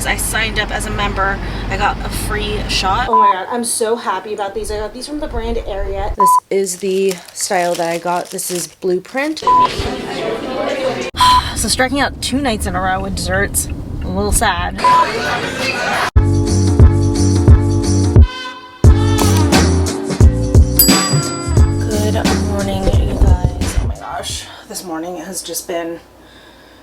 because I signed up as a member, I got a free shot. Oh my god, I'm so happy about these. I got these from the brand Ariat. This is the style that I got. This is Blueprint. So striking out 2 nights in a row with desserts, a little sad. Good morning, you guys. Oh my gosh, this morning has just been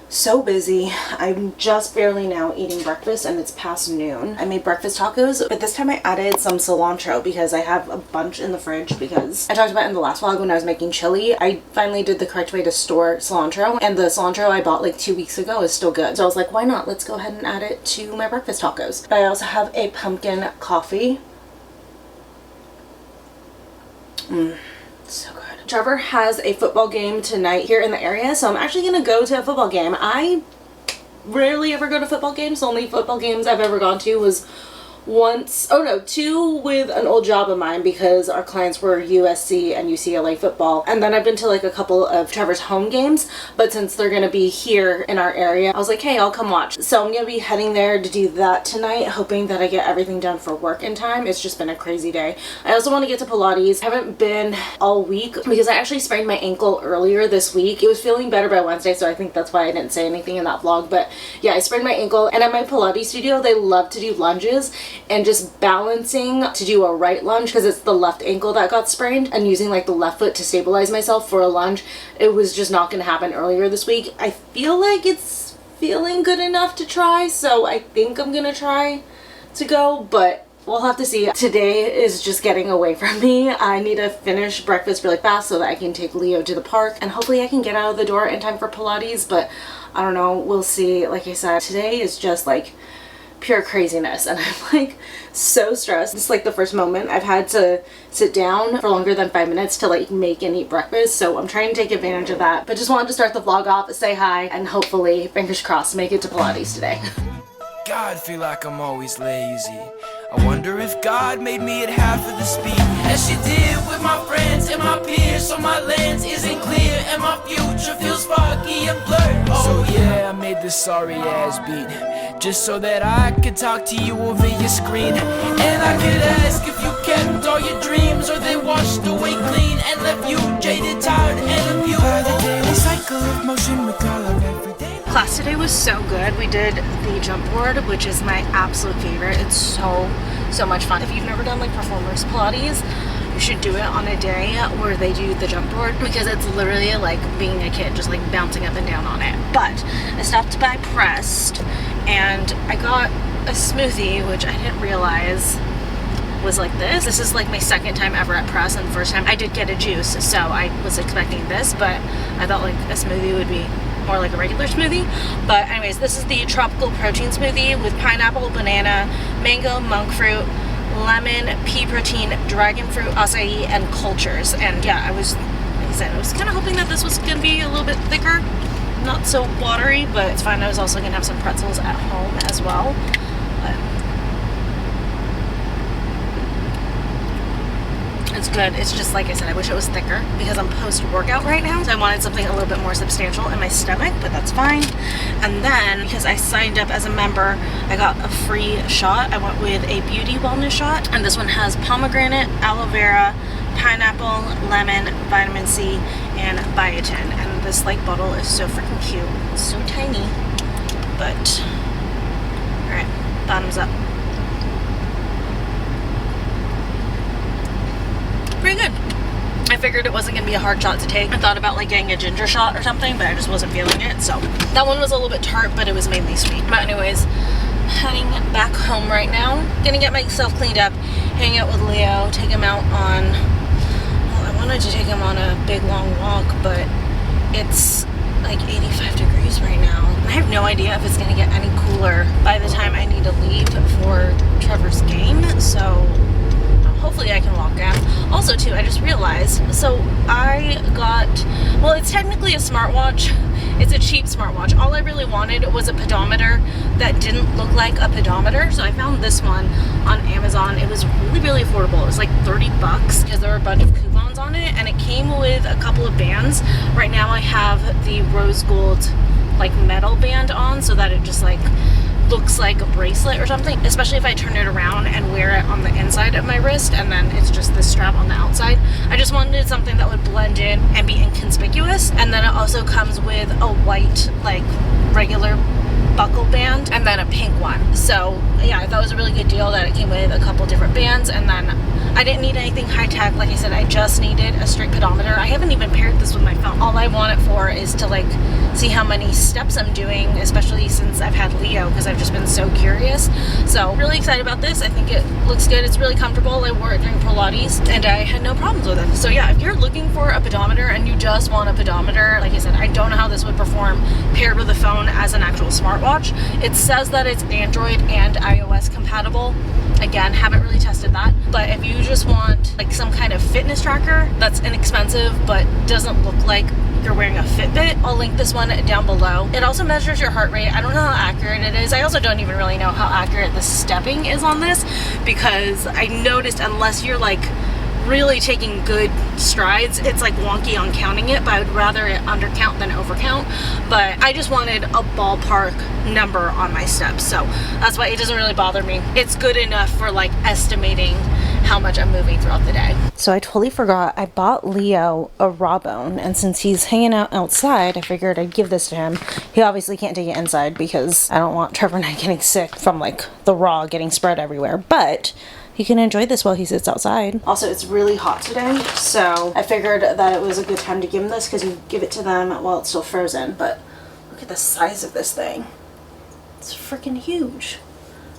so busy. I'm just barely now eating breakfast and it's past noon. I made breakfast tacos, but this time I added some cilantro because I have a bunch in the fridge, because I talked about in the last vlog when I was making chili. I finally did the correct way to store cilantro, and the cilantro I bought like 2 weeks ago is still good. So I was like, why not? Let's go ahead and add it to my breakfast tacos. But I also have a pumpkin coffee. So good. Trevor has a football game tonight here in the area, so I'm actually gonna go to a football game. I rarely ever go to football games. The only football games I've ever gone to was once, oh no, 2 with an old job of mine, because our clients were USC and UCLA football. And then I've been to like a couple of Trevor's home games, but since they're gonna be here in our area, I was like, hey, I'll come watch. So I'm gonna be heading there to do that tonight, hoping that I get everything done for work in time. It's just been a crazy day. I also want to get to Pilates. I haven't been all week because I actually sprained my ankle earlier this week. It was feeling better by Wednesday, so I think that's why I didn't say anything in that vlog. But yeah, I sprained my ankle, and at my Pilates studio, they love to do lunges and just balancing to do a right lunge, because it's the left ankle that got sprained, and using like the left foot to stabilize myself for a lunge. It was just not going to happen earlier this week. I feel like it's feeling good enough to try, so I think I'm going to try to go, but we'll have to see. Today is just getting away from me. I need to finish breakfast really fast so that I can take Leo to the park, and hopefully I can get out of the door in time for Pilates, but I don't know. We'll see. Like I said, today is just like pure craziness, and I'm like so stressed. It's like the first moment I've had to sit down for longer than 5 minutes to like make and eat breakfast, so I'm trying to take advantage of that. But just wanted to start the vlog off, say hi, and hopefully, fingers crossed, make it to Pilates today. God, feel like I'm always lazy. I wonder if God made me at half of the speed as she did with my friends and my peers, so my lens isn't clear and my future feels foggy and blurred. So yeah, I made this sorry ass beat just so that I could talk to you over your screen, and I could ask if you kept all your dreams or they washed away clean and left you jaded, tired, and abused by the daily cycle of motion we call our everyday. Class today was so good. We did the jump board, which is my absolute favorite. It's so much fun. If you've never done like performers Pilates, you should do it on a day where they do the jump board, because it's literally like being a kid, just like bouncing up and down on it. But I stopped by Pressed and I got a smoothie, which I didn't realize was like this. This is like my second time ever at Press, and the first time I did get a juice, so I was expecting this, but I thought like a smoothie would be more like a regular smoothie. But anyways, this is the tropical protein smoothie with pineapple, banana, mango, monk fruit, lemon, pea protein, dragon fruit, acai, and cultures. And yeah, I was, like I said, I was kind of hoping that this was gonna be a little bit thicker, not so watery, but it's fine. I was also gonna have some pretzels at home as well. It's good. It's just, like I said, I wish it was thicker because I'm post-workout right now, so I wanted something a little bit more substantial in my stomach, but that's fine. And then, because I signed up as a member, I got a free shot. I went with a beauty wellness shot, and this one has pomegranate, aloe vera, pineapple, lemon, vitamin C, and biotin. And this like bottle is so freaking cute. It's so tiny, but alright, bottoms up. Pretty good. I figured it wasn't going to be a hard shot to take. I thought about like getting a ginger shot or something, but I just wasn't feeling it. So that one was a little bit tart, but it was mainly sweet. But anyways, heading back home right now. Gonna get myself cleaned up, hang out with Leo, take him out on, well, I wanted to take him on a big long walk, but it's like 85 degrees right now. I have no idea if it's going to get any cooler by the time I need to leave for Trevor's game. So hopefully I can walk down. Also too, I just realized, so I got, well, it's technically a smartwatch. It's a cheap smartwatch. All I really wanted was a pedometer that didn't look like a pedometer. So I found this one on Amazon. It was really, really affordable. It was like 30 bucks because there were a bunch of coupons on it, and it came with a couple of bands. Right now I have the rose gold like metal band on so that it just like looks like a bracelet or something, especially if I turn it around and wear it on the inside of my wrist and then it's just this strap on the outside. I just wanted something that would blend in and be inconspicuous. And then it also comes with a white, like, regular buckle band and then a pink one. So yeah, I thought it was a really good deal that it came with a couple different bands. And then I didn't need anything high tech. Like I said, I just needed a straight pedometer. I haven't even paired this with my phone. All I want it for is to like see how many steps I'm doing, especially since I've had Leo, because I've just been so curious. So really excited about this. I think it looks good. It's really comfortable. I wore it during Pilates and I had no problems with it. So yeah, if you're looking for a pedometer and you just want a pedometer, like I said, I don't know how this would perform paired with a phone as an actual smartwatch. It says that it's Android and iOS compatible. Again, haven't really tested that. But if you just want like some kind of fitness tracker that's inexpensive but doesn't look like you're wearing a Fitbit, I'll link this one down below. It also measures your heart rate. I don't know how accurate it is. I also don't even really know how accurate the stepping is on this, because I noticed unless you're like really taking good strides, it's like wonky on counting it, but I would rather it undercount than overcount. But I just wanted a ballpark number on my steps, so that's why it doesn't really bother me. It's good enough for like estimating how much I'm moving throughout the day. So I totally forgot, I bought Leo a raw bone, and since he's hanging out outside, I figured I'd give this to him. He obviously can't take it inside because I don't want Trevor and I getting sick from like the raw getting spread everywhere, but he can enjoy this while he sits outside. Also, it's really hot today, so I figured that it was a good time to give him this because you give it to them while it's still frozen. But look at the size of this thing. It's freaking huge.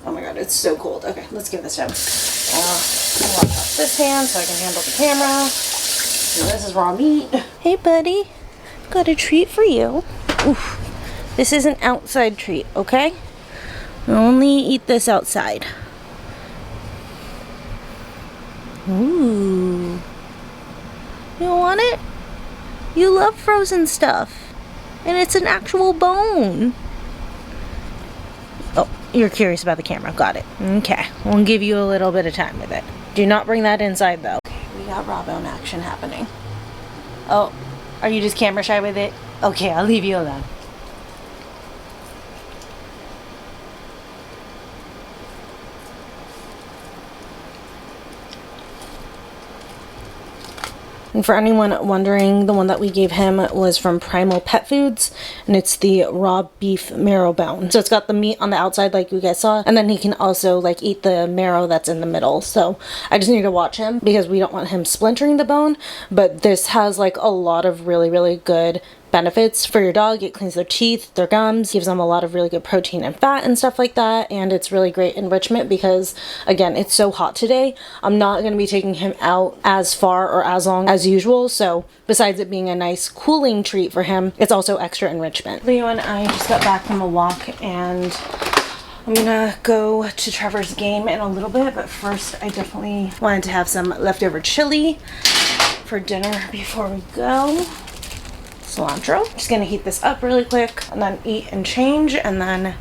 Oh my god, it's so cold. Okay, let's give this to him. I'll wash off this hand so I can handle the camera. And this is raw meat. Hey buddy, got a treat for you. Oof. This is an outside treat, okay? Only eat this outside. Ooh. You want it? You love frozen stuff. And it's an actual bone. Oh, you're curious about the camera. Got it. Okay. We'll give you a little bit of time with it. Do not bring that inside though. Okay, we got raw bone action happening. Oh, are you just camera shy with it? Okay, I'll leave you alone. And for anyone wondering, the one that we gave him was from Primal Pet Foods, and it's the raw beef marrow bone. So it's got the meat on the outside like you guys saw, and then he can also like eat the marrow that's in the middle. So I just need to watch him because we don't want him splintering the bone, but this has like a lot of really, really good benefits for your dog. It cleans their teeth, their gums, gives them a lot of really good protein and fat and stuff like that, and it's really great enrichment because again, it's so hot today. I'm not going to be taking him out as far or as long as usual, so besides it being a nice cooling treat for him, it's also extra enrichment. Leo and I just got back from a walk and I'm gonna go to Trevor's game in a little bit, but first I definitely wanted to have some leftover chili for dinner before we go. Cilantro. Just gonna heat this up really quick and then eat and change, and then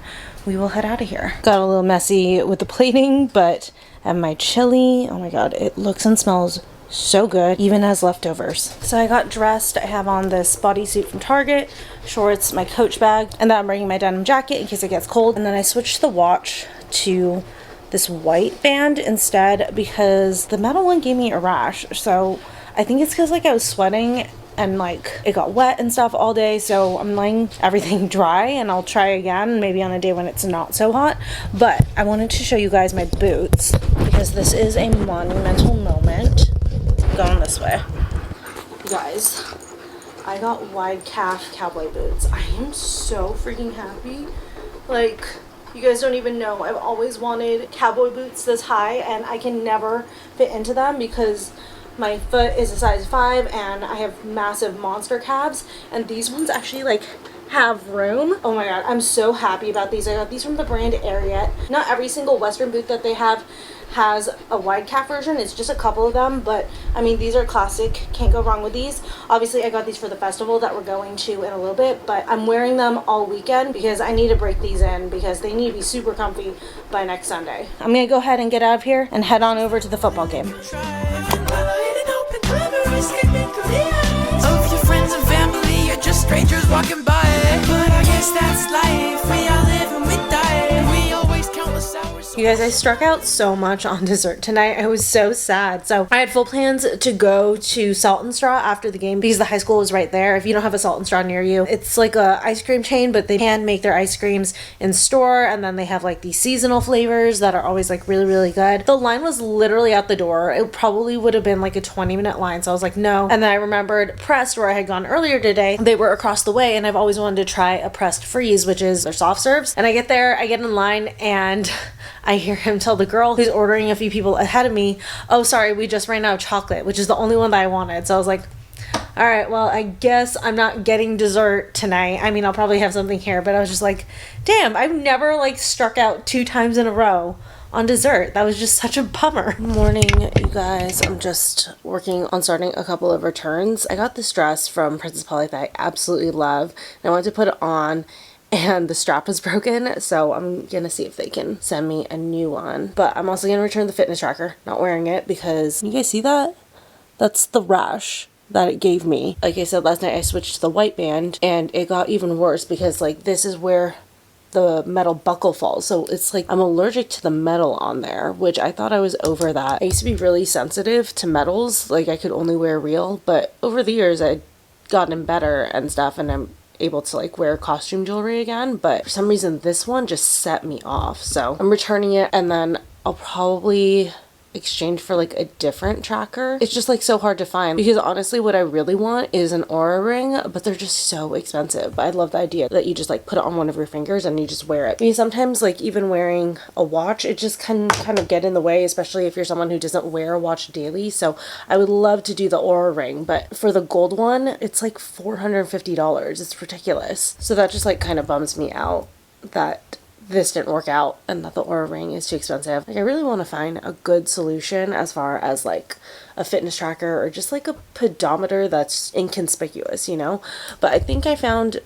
we will head out of here. Got a little messy with the plating, but I have my chili. Oh my god, it looks and smells so good, even as leftovers. So I got dressed. I have on this bodysuit from Target, shorts, my Coach bag, and then I'm bringing my denim jacket in case it gets cold. And then I switched the watch to this white band instead because the metal one gave me a rash. So I think it's because like I was sweating and like it got wet and stuff all day, so I'm letting everything dry and I'll try again maybe on a day when it's not so hot. But I wanted to show you guys my boots because this is a monumental moment. Going this way. You guys, I got wide calf cowboy boots. I am so freaking happy. Like, you guys don't even know. I've always wanted cowboy boots this high and I can never fit into them because my foot is a size 5 and I have massive monster calves, and these ones actually like have room. Oh my god, I'm so happy about these. I got these from the brand Ariat. Not every single Western boot that they have has a wide calf version. It's just a couple of them, but I mean these are classic. Can't go wrong with these. Obviously I got these for the festival that we're going to in a little bit, but I'm wearing them all weekend because I need to break these in because they need to be super comfy by next Sunday. I'm gonna go ahead and get out of here and head on over to the football game. Of your friends and family, you're just strangers walking by. But I guess that's life. We all live and we die. We You guys, I struck out so much on dessert tonight. I was so sad. So I had full plans to go to Salt and Straw after the game because the high school was right there. If you don't have a Salt and Straw near you, it's like a ice cream chain, but they can make their ice creams in store, and then they have like these seasonal flavors that are always like really, really good. The line was literally out the door. It probably would have been like a 20-minute line, so I was like, no. And then I remembered Pressed, where I had gone earlier today. They were across the way, and I've always wanted to try a Pressed Freeze, which is their soft serves. And I get there, I get in line, and I hear him tell the girl who's ordering a few people ahead of me, oh, sorry, we just ran out of chocolate, which is the only one that I wanted. So I was like, all right, well, I guess I'm not getting dessert tonight. I mean, I'll probably have something here, but I was just like, damn, I've never like struck out 2 times in a row on dessert. That was just such a bummer. Good morning, you guys. I'm just working on starting a couple of returns. I got this dress from Princess Polly that I absolutely love, and I wanted to put it on, and the strap was broken, so I'm gonna see if they can send me a new one. But I'm also gonna return the fitness tracker, not wearing it, because you guys see that? That's the rash that it gave me. Like I said last night, I switched to the white band, and it got even worse because like this is where the metal buckle falls, so it's like I'm allergic to the metal on there, which I thought I was over that. I used to be really sensitive to metals, like I could only wear real, but over the years I'd gotten better and stuff, and I'm able to like wear costume jewelry again, but for some reason this one just set me off. So I'm returning it, and then I'll probably exchange for like a different tracker. It's just like so hard to find, because honestly what I really want is an Aura ring, but they're just so expensive. But I love the idea that you just like put it on one of your fingers and you just wear it, because sometimes like even wearing a watch, it just can kind of get in the way, especially if you're someone who doesn't wear a watch daily. So I would love to do the Aura ring, but for the gold one it's like $450. It's ridiculous. So that just like kind of bums me out that this didn't work out and that the Aura ring is too expensive. Like I really want to find a good solution as far as like a fitness tracker or just like a pedometer that's inconspicuous, you know? But I think I found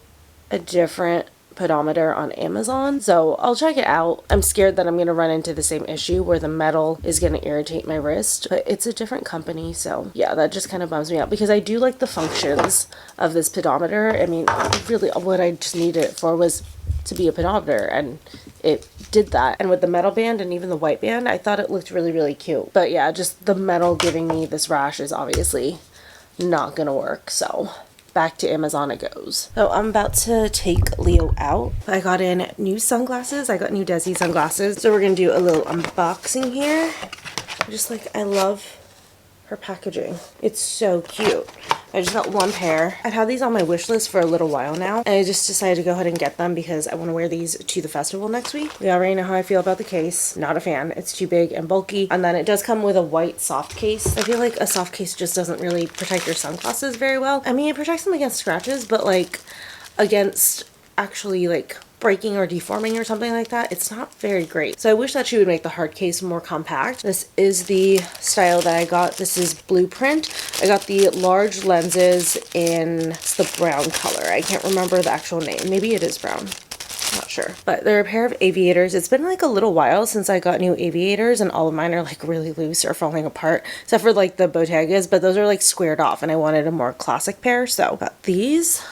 a different pedometer on Amazon, so I'll check it out. I'm scared that I'm going to run into the same issue where the metal is going to irritate my wrist, but it's a different company, so yeah, that just kind of bums me out because I do like the functions of this pedometer. I mean, really what I just needed it for was to be a pedometer, and it did that. And with the metal band and even the white band, I thought it looked really, really cute. But yeah, just the metal giving me this rash is obviously not gonna work, so back to Amazon it goes. So I'm about to take Leo out. I got in new sunglasses. I got new Dezi sunglasses. So we're gonna do a little unboxing here. I love her packaging. It's so cute. I just got one pair. I've had these on my wish list for a little while now, and I just decided to go ahead and get them because I want to wear these to the festival next week. We already know how I feel about the case. Not a fan. It's too big and bulky, and then it does come with a white soft case. I feel like a soft case just doesn't really protect your sunglasses very well. I mean, it protects them against scratches, but like against actually like breaking or deforming or something like that, it's not very great. So I wish that she would make the hard case more compact. This is the style that I got. This is Blueprint. I got the large lenses in the brown color. I can't remember the actual name. Maybe it is brown. Not sure. But they're a pair of aviators. It's been like a little while since I got new aviators, and all of mine are like really loose or falling apart, except for like the Bottegas, but those are like squared off, and I wanted a more classic pair, so got these.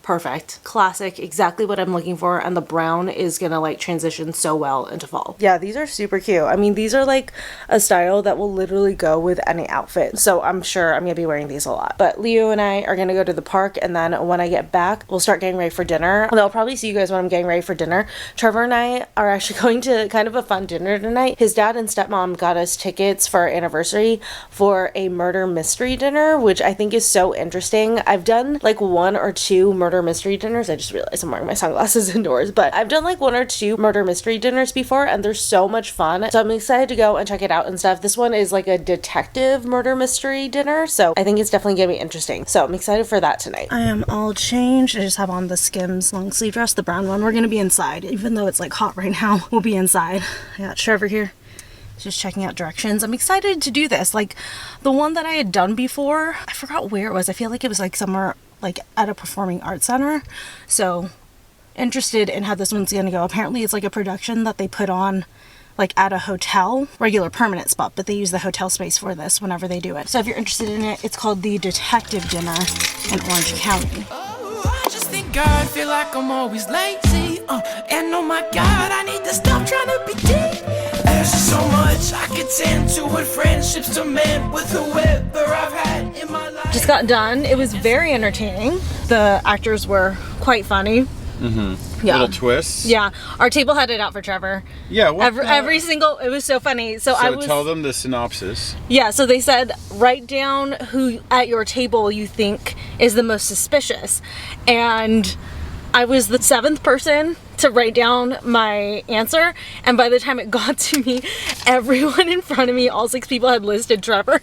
Perfect. Classic. Exactly what I'm looking for. And the brown is gonna like transition so well into fall. Yeah, these are super cute. I mean, these are like a style that will literally go with any outfit. So I'm sure I'm gonna be wearing these a lot. But Leo and I are gonna go to the park, and then when I get back, we'll start getting ready for dinner. And I'll probably see you guys when I'm getting ready for dinner. Trevor and I are actually going to kind of a fun dinner tonight. His dad and stepmom got us tickets for our anniversary for a murder mystery dinner, which I think is so interesting. I've done like 1 or 2 murder mystery dinners. I just realized I'm wearing my sunglasses indoors, but I've done like 1 or 2 murder mystery dinners before, and they're so much fun. So I'm excited to go and check it out and stuff. This one is like a detective murder mystery dinner, so I think it's definitely gonna be interesting. So I'm excited for that tonight. I am all changed. I just have on the Skims long sleeve dress, the brown one. We're gonna be inside, even though it's like hot right now. We'll be inside. I got Trevor here, just checking out directions. I'm excited to do this. Like the one that I had done before, I forgot where it was. I feel like it was like somewhere like at a performing arts center. So interested in how this one's gonna go. Apparently it's like a production that they put on like at a hotel, regular permanent spot, but they use the hotel space for this whenever they do it. So if you're interested in it, it's called the Detective Dinner in Orange County. I just think I feel like I'm always lazy, and pretend to what friendships to mend with whoever I've had in my life. Just got done. It was very entertaining. The actors were quite funny. Yeah. Little twists. Yeah, our table had it out for Trevor. Yeah. Every single, it was so funny. So I was. Tell them the synopsis. Yeah, so they said write down who at your table you think is the most suspicious, and I was the 7th person to write down my answer, and by the time it got to me, everyone in front of me, all 6 people had listed Trevor.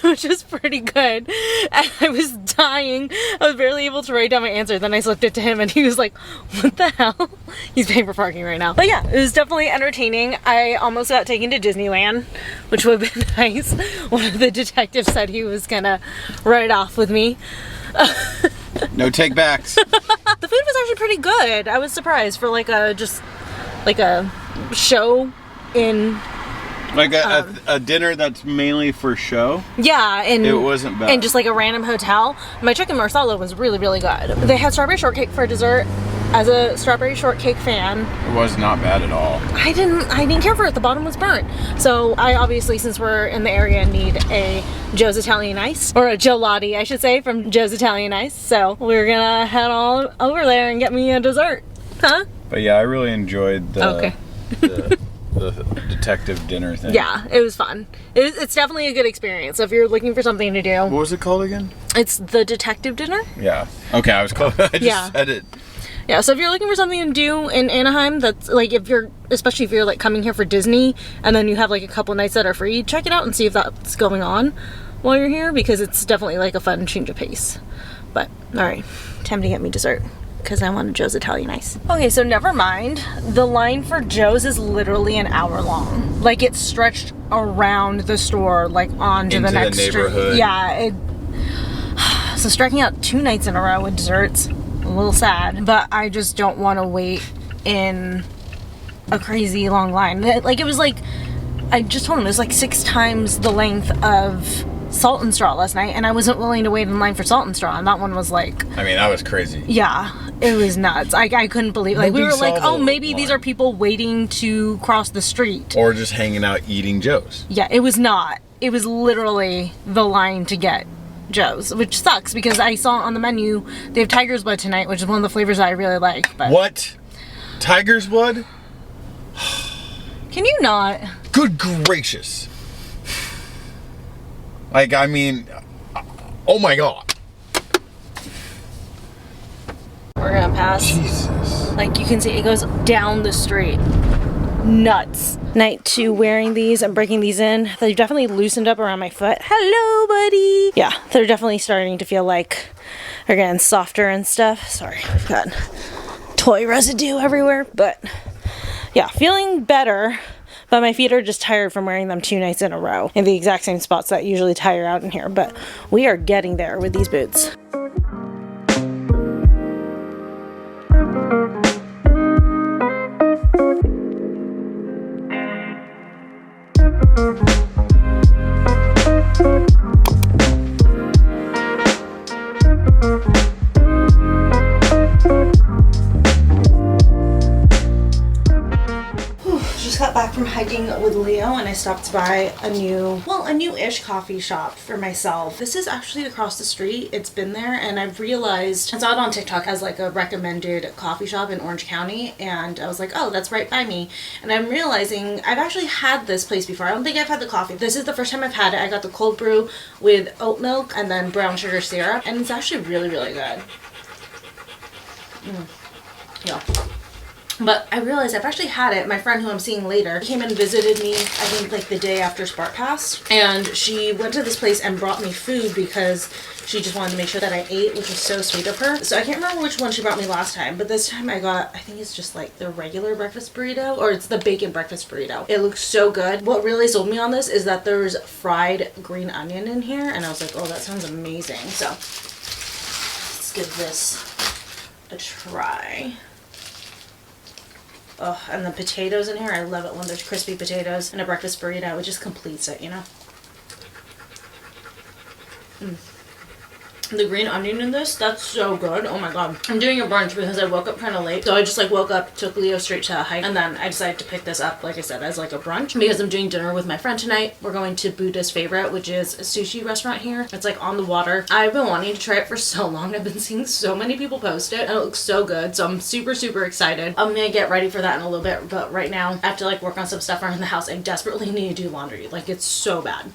Which is pretty good. And I was dying. I was barely able to write down my answer. Then I slipped it to him and he was like, what the hell? He's paying for parking right now. But yeah, it was definitely entertaining. I almost got taken to Disneyland, which would have been nice. One of the detectives said he was gonna ride off with me. No take backs. The food was actually pretty good. I was surprised for like a show in Like a dinner that's mainly for show. Yeah, and it wasn't bad. And just like a random hotel. My chicken marsala was really, really good. They had strawberry shortcake for dessert. As a strawberry shortcake fan, it was not bad at all. I didn't care for it. The bottom was burnt. So I obviously, since we're in the area, need a Joe's Italian Ice, or a gelati, I should say, from Joe's Italian Ice. So we're gonna head all over there and get me a dessert, huh? But yeah, I really enjoyed the detective dinner thing. Yeah, it was fun. It's definitely a good experience. So if you're looking for something to do, what was it called again? It's the detective dinner. Yeah. Okay, I was close. I just said it. Yeah, so if you're looking for something to do in Anaheim, that's like, especially if you're like coming here for Disney and then you have like a couple nights that are free, check it out and see if that's going on while you're here, because it's definitely like a fun change of pace. But all right, time to get me dessert because I wanted Joe's Italian Ice. Okay, so never mind. The line for Joe's is literally an hour long. Like, it's stretched around the store, like onto the next neighborhood. Street. Yeah. So striking out 2 nights in a row with desserts, a little sad, but I just don't want to wait in a crazy long line. Like, it was like, I just told him it was like 6 times the length of Salt and Straw last night, and I wasn't willing to wait in line for Salt and Straw, and that one was like, I mean, that was crazy. Yeah, it was nuts. I couldn't believe, like, we were like, oh, maybe line. These are people waiting to cross the street. Or just hanging out eating Joe's. Yeah, it was not. It was literally the line to get Joe's, which sucks because I saw on the menu they have tiger's blood tonight, which is one of the flavors I really like. But what? Tiger's blood? Can you not? Good gracious. Like, I mean, oh my god. We're gonna pass. Jesus. Like, you can see it goes down the street. Nuts. Night 2 wearing these and breaking these in. They've definitely loosened up around my foot. Hello, buddy. Yeah, they're definitely starting to feel like they're getting softer and stuff. Sorry, I've got toy residue everywhere, but yeah, feeling better. But my feet are just tired from wearing them 2 nights in a row in the exact same spots that usually tire out in here. But we are getting there with these boots. From hiking with Leo, and I stopped by a new-ish coffee shop for myself. This is actually across the street. It's been there, and I've realized, I saw it on TikTok as like a recommended coffee shop in Orange County, and I was like, oh, that's right by me. And I'm realizing I've actually had this place before. I don't think I've had the coffee. This is the first time I've had it. I got the cold brew with oat milk and then brown sugar syrup, and it's actually really, really good. Yeah. But I realized I've actually had it. My friend who I'm seeing later came and visited me, I think like the day after Spark passed. And she went to this place and brought me food because she just wanted to make sure that I ate, which was so sweet of her. So I can't remember which one she brought me last time, but this time I got, I think it's just like the regular breakfast burrito, or it's the bacon breakfast burrito. It looks so good. What really sold me on this is that there's fried green onion in here, and I was like, oh, that sounds amazing. So let's give this a try. Oh, and the potatoes in here, I love it when there's crispy potatoes and a breakfast burrito. It just completes it, you know? the green onion in this, that's so good. Oh my god. I'm doing a brunch because I woke up kind of late. So I just like woke up, took Leo straight to a hike, and then I decided to pick this up, like I said, as like a brunch because I'm doing dinner with my friend tonight. We're going to Buddha's Favorite, which is a sushi restaurant here. It's like on the water. I've been wanting to try it for so long. I've been seeing so many people post it and it looks so good. So I'm super, super excited. I'm gonna get ready for that in a little bit, but right now I have to like work on some stuff around the house. I desperately need to do laundry. Like it's so bad.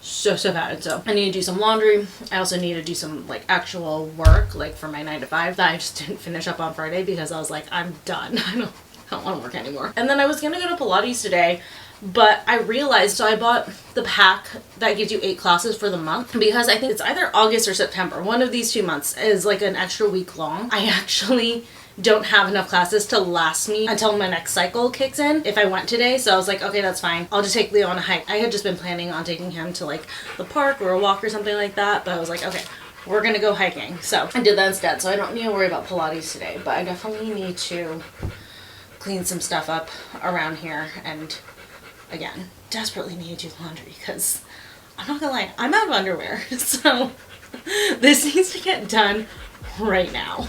So bad. So I need to do some laundry. I also need to do some like actual work like for my 9 to 5 that I just didn't finish up on Friday because I was like, I'm done. I don't want to work anymore. And then I was gonna go to Pilates today, but I realized, so I bought the pack that gives you 8 classes for the month because I think it's either August or September. One of these 2 months is like an extra week long. I actually don't have enough classes to last me until my next cycle kicks in if I went today. So I was like, okay, that's fine. I'll just take Leo on a hike. I had just been planning on taking him to like the park or a walk or something like that. But I was like, okay, we're gonna go hiking. So I did that instead. So I don't need to worry about Pilates today, but I definitely need to clean some stuff up around here. And again, desperately need to do laundry because I'm not gonna lie, I'm out of underwear. So this needs to get done right now.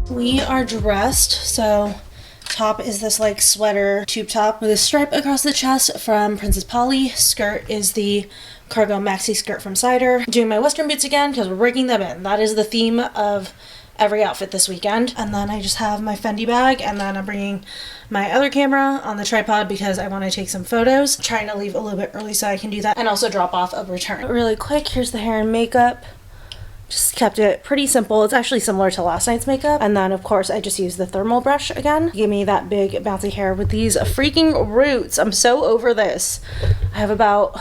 We are dressed, so top is this like sweater tube top with a stripe across the chest from Princess Polly. Skirt is the cargo maxi skirt from Cider. Doing my western boots again because we're breaking them in. That is the theme of every outfit this weekend. And then I just have my Fendi bag, and then I'm bringing my other camera on the tripod because I want to take some photos. I'm trying to leave a little bit early so I can do that and also drop off a return. Really quick, here's the hair and makeup. Just kept it pretty simple. It's actually similar to last night's makeup. And then of course I just used the thermal brush again. Give me that big bouncy hair with these freaking roots. I'm so over this. I have about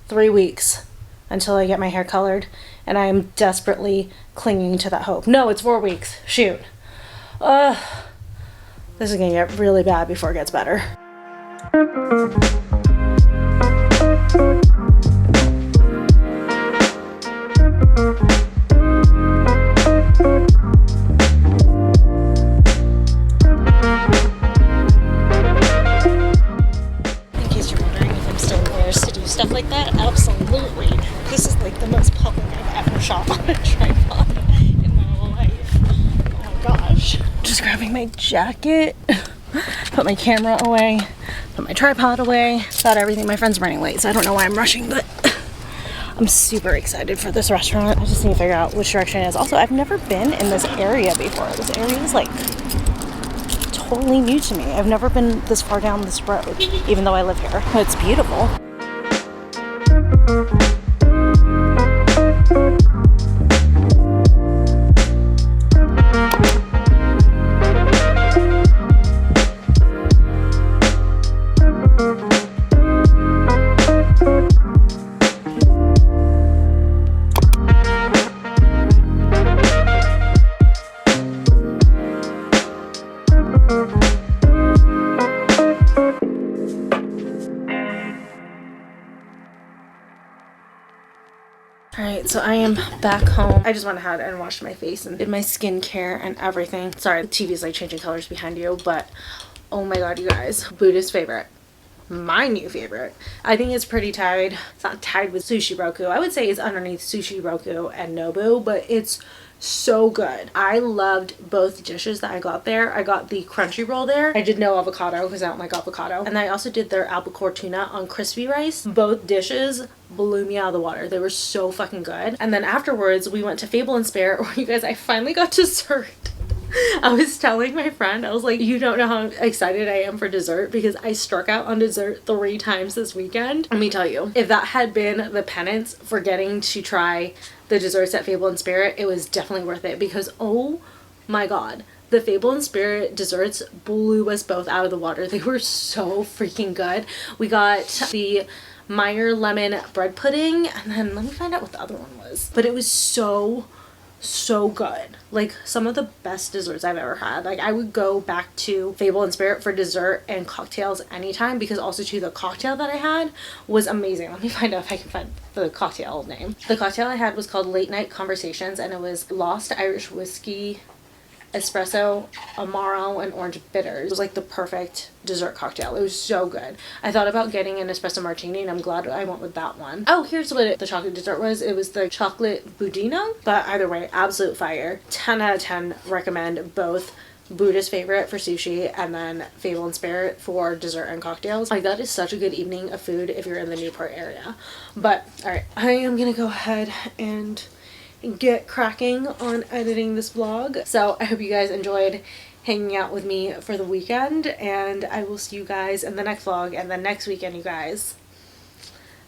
3 weeks until I get my hair colored, and I am desperately clinging to that hope. No, it's 4 weeks. Shoot. This is gonna get really bad before it gets better. Stuff like that, absolutely. This is like the most public I've ever shot on a tripod in my life. Oh my gosh. Just grabbing my jacket, put my camera away, put my tripod away. Got everything. My friend's running late, so I don't know why I'm rushing, but I'm super excited for this restaurant. I just need to figure out which direction it is. Also, I've never been in this area before. This area is like totally new to me. I've never been this far down this road, even though I live here. It's beautiful. Alright, so I am back home. I just went ahead and washed my face and did my skincare and everything. Sorry, the TV is like changing colors behind you, but oh my god, you guys. Buddha's Favorite. My new favorite. I think it's pretty tied. It's not tied with Sushi Roku. I would say it's underneath Sushi Roku and Nobu, but it's so good. I loved both dishes that I got there. I got the crunchy roll there. I did no avocado because I don't like avocado. And I also did their albacore tuna on crispy rice. Both dishes blew me out of the water. They were so fucking good. And then afterwards we went to Fable Spirit where, you guys, I finally got dessert. I was telling my friend, I was like, you don't know how excited I am for dessert because I struck out on dessert 3 times this weekend. Let me tell you, if that had been the penance for getting to try the desserts at Fable and Spirit, it was definitely worth it because oh my god, the Fable and Spirit desserts blew us both out of the water. They were so freaking good. We got the Meyer lemon bread pudding, and then let me find out what the other one was. But it was so good. Like some of the best desserts I've ever had. Like I would go back to Fable and Spirit for dessert and cocktails anytime because also too the cocktail that I had was amazing. Let me find out if I can find the cocktail name. The cocktail I had was called Late Night Conversations, and it was Lost Irish Whiskey, espresso, amaro, and orange bitters. It was like the perfect dessert cocktail. It was so good. I thought about getting an espresso martini and I'm glad I went with that one. Oh, here's what the chocolate dessert was. It was the chocolate budino, but either way, absolute fire. 10 out of 10 recommend both Buddha's favorite for sushi and then Fable and Spirit for dessert and cocktails. Like that is such a good evening of food if you're in the Newport area. But all right, I am gonna go ahead and get cracking on editing this vlog. So I hope you guys enjoyed hanging out with me for the weekend, and I will see you guys in the next vlog. And then next weekend, you guys,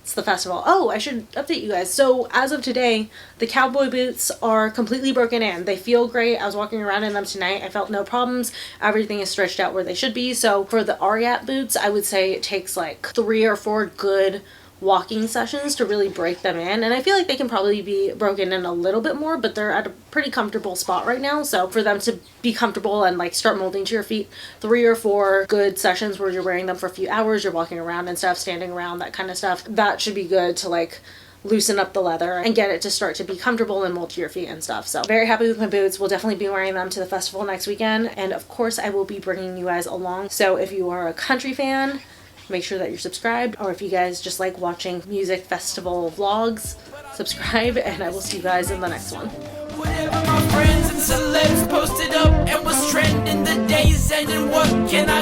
it's the festival. Oh, I should update you guys. So as of today, the cowboy boots are completely broken in. They feel great. I was walking around in them tonight. I felt no problems. Everything is stretched out where they should be. So for the Ariat boots, I would say it takes like 3 or 4 good walking sessions to really break them in, and I feel like they can probably be broken in a little bit more, but they're at a pretty comfortable spot right now. So for them to be comfortable and like start molding to your feet, 3 or 4 good sessions where you're wearing them for a few hours, you're walking around and stuff, standing around, that kind of stuff, that should be good to like loosen up the leather and get it to start to be comfortable and mold to your feet and stuff. So very happy with my boots. We'll definitely be wearing them to the festival next weekend, and of course I will be bringing you guys along. So if you are a country fan, make sure that you're subscribed, or if you guys just like watching music festival vlogs, subscribe, and I will see you guys in the next one. Whatever my friends and celebs posted up and was trending, the days ending, what can I